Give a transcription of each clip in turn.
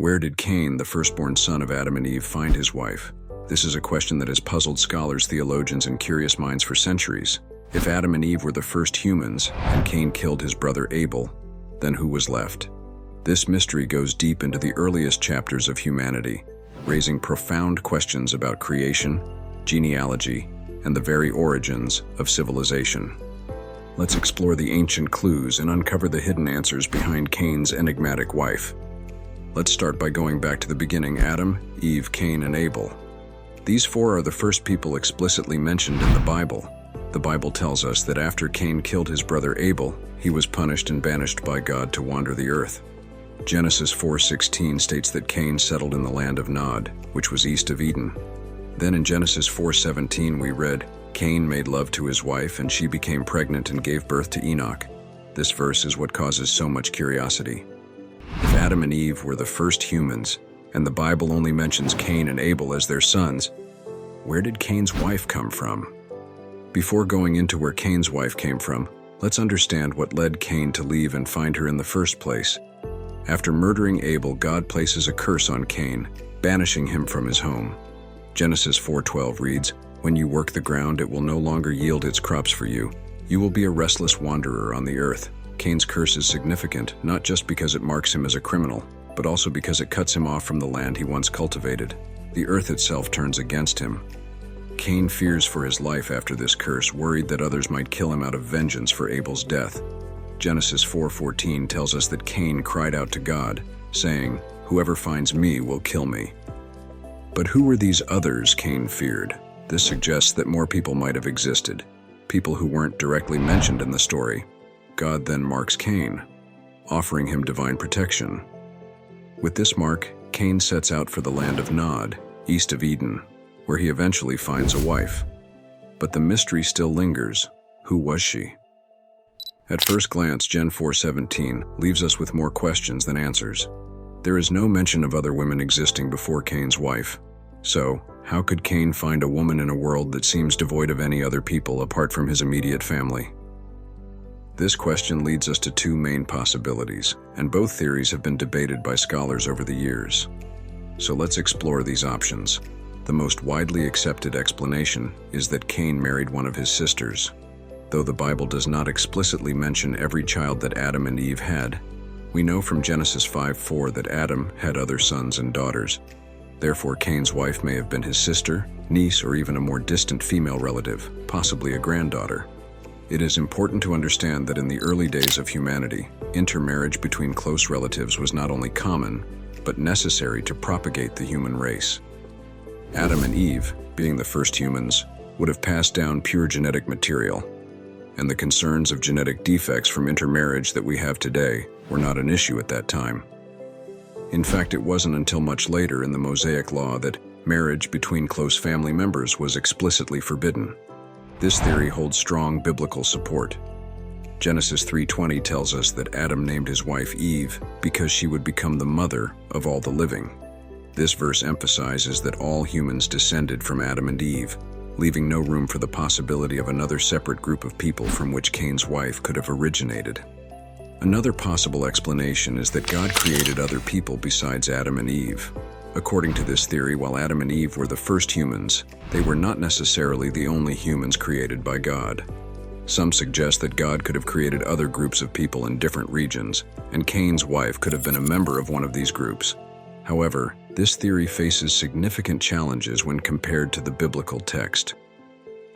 Where did Cain, the firstborn son of Adam and Eve, find his wife? This is a question that has puzzled scholars, theologians, and curious minds for centuries. If Adam and Eve were the first humans, and Cain killed his brother Abel, then who was left? This mystery goes deep into the earliest chapters of humanity, raising profound questions about creation, genealogy, and the very origins of civilization. Let's explore the ancient clues and uncover the hidden answers behind Cain's enigmatic wife. Let's start by going back to the beginning: Adam, Eve, Cain, and Abel. These four are the first people explicitly mentioned in the Bible. The Bible tells us that after Cain killed his brother Abel, he was punished and banished by God to wander the earth. Genesis 4:16 states that Cain settled in the land of Nod, which was east of Eden. Then in Genesis 4:17 we read, Cain made love to his wife, and she became pregnant and gave birth to Enoch. This verse is what causes so much curiosity. If Adam and Eve were the first humans, and the Bible only mentions Cain and Abel as their sons, where did Cain's wife come from? Before going into where Cain's wife came from, let's understand what led Cain to leave and find her in the first place. After murdering Abel, God places a curse on Cain, banishing him from his home. Genesis 4:12 reads, "When you work the ground, it will no longer yield its crops for you. You will be a restless wanderer on the earth." Cain's curse is significant, not just because it marks him as a criminal, but also because it cuts him off from the land he once cultivated. The earth itself turns against him. Cain fears for his life after this curse, worried that others might kill him out of vengeance for Abel's death. Genesis 4:14 tells us that Cain cried out to God, saying, "Whoever finds me will kill me." But who were these others Cain feared? This suggests that more people might have existed, people who weren't directly mentioned in the story. God then marks Cain, offering him divine protection. With this mark, Cain sets out for the land of Nod, east of Eden, where he eventually finds a wife. But the mystery still lingers. Who was she? At first glance, Gen 4:17 leaves us with more questions than answers. There is no mention of other women existing before Cain's wife. So, how could Cain find a woman in a world that seems devoid of any other people apart from his immediate family? This question leads us to two main possibilities, and both theories have been debated by scholars over the years. So let's explore these options. The most widely accepted explanation is that Cain married one of his sisters. Though the Bible does not explicitly mention every child that Adam and Eve had, we know from Genesis 5:4 that Adam had other sons and daughters. Therefore, Cain's wife may have been his sister, niece, or even a more distant female relative, possibly a granddaughter. It is important to understand that in the early days of humanity, intermarriage between close relatives was not only common, but necessary to propagate the human race. Adam and Eve, being the first humans, would have passed down pure genetic material, and the concerns of genetic defects from intermarriage that we have today were not an issue at that time. In fact, it wasn't until much later in the Mosaic Law that marriage between close family members was explicitly forbidden. This theory holds strong biblical support. Genesis 3:20 tells us that Adam named his wife Eve because she would become the mother of all the living. This verse emphasizes that all humans descended from Adam and Eve, leaving no room for the possibility of another separate group of people from which Cain's wife could have originated. Another possible explanation is that God created other people besides Adam and Eve. According to this theory, while Adam and Eve were the first humans, they were not necessarily the only humans created by God. Some suggest that God could have created other groups of people in different regions, and Cain's wife could have been a member of one of these groups. However, this theory faces significant challenges when compared to the biblical text.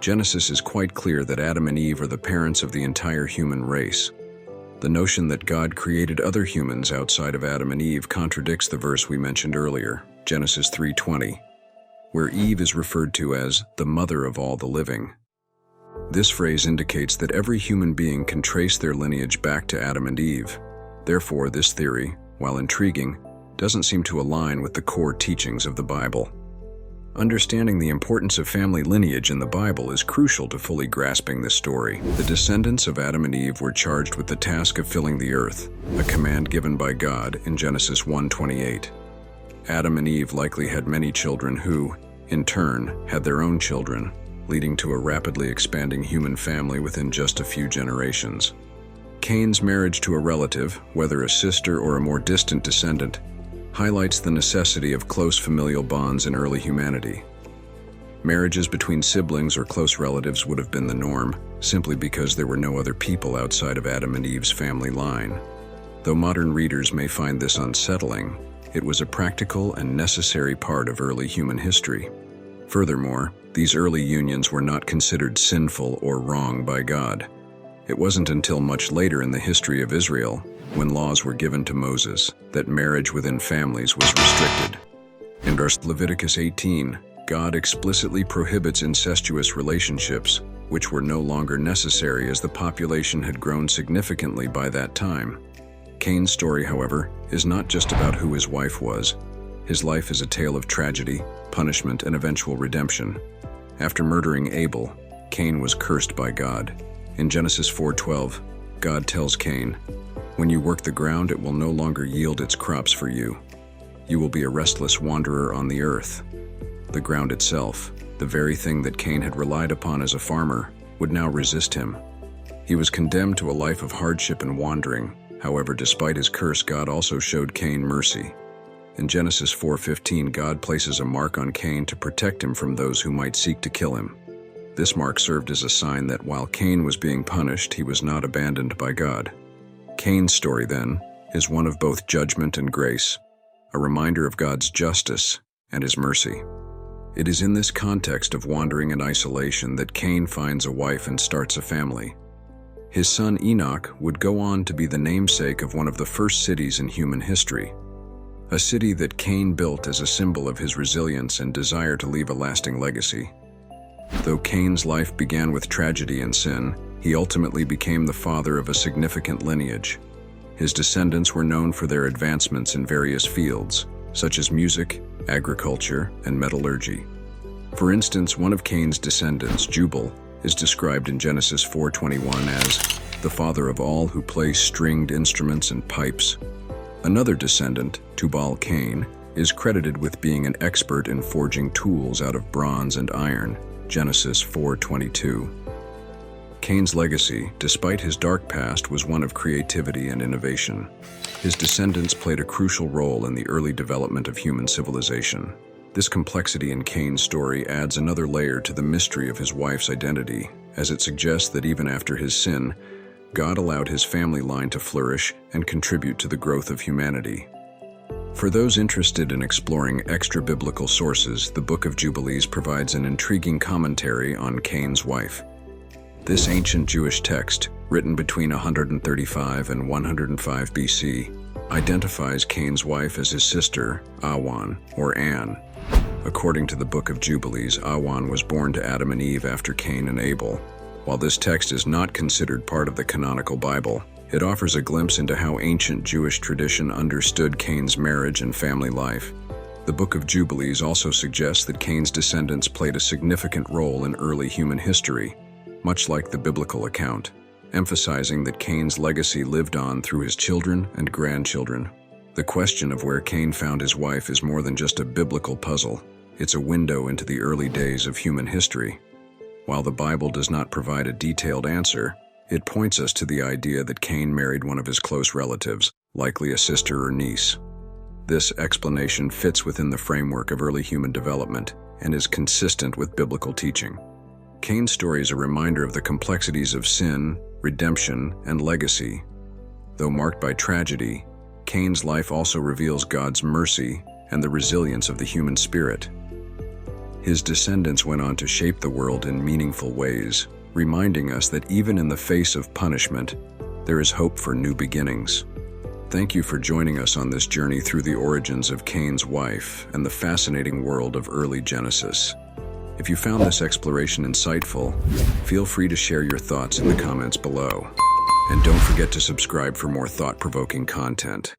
Genesis is quite clear that Adam and Eve are the parents of the entire human race. The notion that God created other humans outside of Adam and Eve contradicts the verse we mentioned earlier, Genesis 3:20, where Eve is referred to as the mother of all the living. This phrase indicates that every human being can trace their lineage back to Adam and Eve. Therefore, this theory, while intriguing, doesn't seem to align with the core teachings of the Bible. Understanding the importance of family lineage in the Bible is crucial to fully grasping this story. The descendants of Adam and Eve were charged with the task of filling the earth, a command given by God in Genesis 1:28. Adam and Eve likely had many children who, in turn, had their own children, leading to a rapidly expanding human family within just a few generations. Cain's marriage to a relative, whether a sister or a more distant descendant, highlights the necessity of close familial bonds in early humanity. Marriages between siblings or close relatives would have been the norm, simply because there were no other people outside of Adam and Eve's family line. Though modern readers may find this unsettling, it was a practical and necessary part of early human history. Furthermore, these early unions were not considered sinful or wrong by God. It wasn't until much later in the history of Israel, when laws were given to Moses, that marriage within families was restricted. In Leviticus 18, God explicitly prohibits incestuous relationships, which were no longer necessary as the population had grown significantly by that time. Cain's story, however, is not just about who his wife was. His life is a tale of tragedy, punishment, and eventual redemption. After murdering Abel, Cain was cursed by God. In Genesis 4:12, God tells Cain, "When you work the ground, it will no longer yield its crops for you. You will be a restless wanderer on the earth." The ground itself, the very thing that Cain had relied upon as a farmer, would now resist him. He was condemned to a life of hardship and wandering. However, despite his curse, God also showed Cain mercy. In Genesis 4:15, God places a mark on Cain to protect him from those who might seek to kill him. This mark served as a sign that while Cain was being punished, he was not abandoned by God. Cain's story, then, is one of both judgment and grace, a reminder of God's justice and his mercy. It is in this context of wandering and isolation that Cain finds a wife and starts a family. His son Enoch would go on to be the namesake of one of the first cities in human history, a city that Cain built as a symbol of his resilience and desire to leave a lasting legacy. Though Cain's life began with tragedy and sin, he ultimately became the father of a significant lineage. His descendants were known for their advancements in various fields, such as music, agriculture, and metallurgy. For instance, one of Cain's descendants, Jubal, is described in Genesis 4:21 as the father of all who play stringed instruments and pipes. Another descendant, Tubal-Cain, is credited with being an expert in forging tools out of bronze and iron, Genesis 4:22. Cain's legacy, despite his dark past, was one of creativity and innovation. His descendants played a crucial role in the early development of human civilization. This complexity in Cain's story adds another layer to the mystery of his wife's identity, as it suggests that even after his sin, God allowed his family line to flourish and contribute to the growth of humanity. For those interested in exploring extra-biblical sources, the Book of Jubilees provides an intriguing commentary on Cain's wife. This ancient Jewish text, written between 135 and 105 BC, identifies Cain's wife as his sister, Awan, or Anne. According to the Book of Jubilees, Awan was born to Adam and Eve after Cain and Abel. While this text is not considered part of the canonical Bible, it offers a glimpse into how ancient Jewish tradition understood Cain's marriage and family life. The Book of Jubilees also suggests that Cain's descendants played a significant role in early human history, much like the biblical account, emphasizing that Cain's legacy lived on through his children and grandchildren. The question of where Cain found his wife is more than just a biblical puzzle. It's a window into the early days of human history. While the Bible does not provide a detailed answer, it points us to the idea that Cain married one of his close relatives, likely a sister or niece. This explanation fits within the framework of early human development and is consistent with biblical teaching. Cain's story is a reminder of the complexities of sin, redemption, and legacy. Though marked by tragedy, Cain's life also reveals God's mercy and the resilience of the human spirit. His descendants went on to shape the world in meaningful ways, reminding us that even in the face of punishment, there is hope for new beginnings. Thank you for joining us on this journey through the origins of Cain's wife and the fascinating world of early Genesis. If you found this exploration insightful, feel free to share your thoughts in the comments below. And don't forget to subscribe for more thought-provoking content.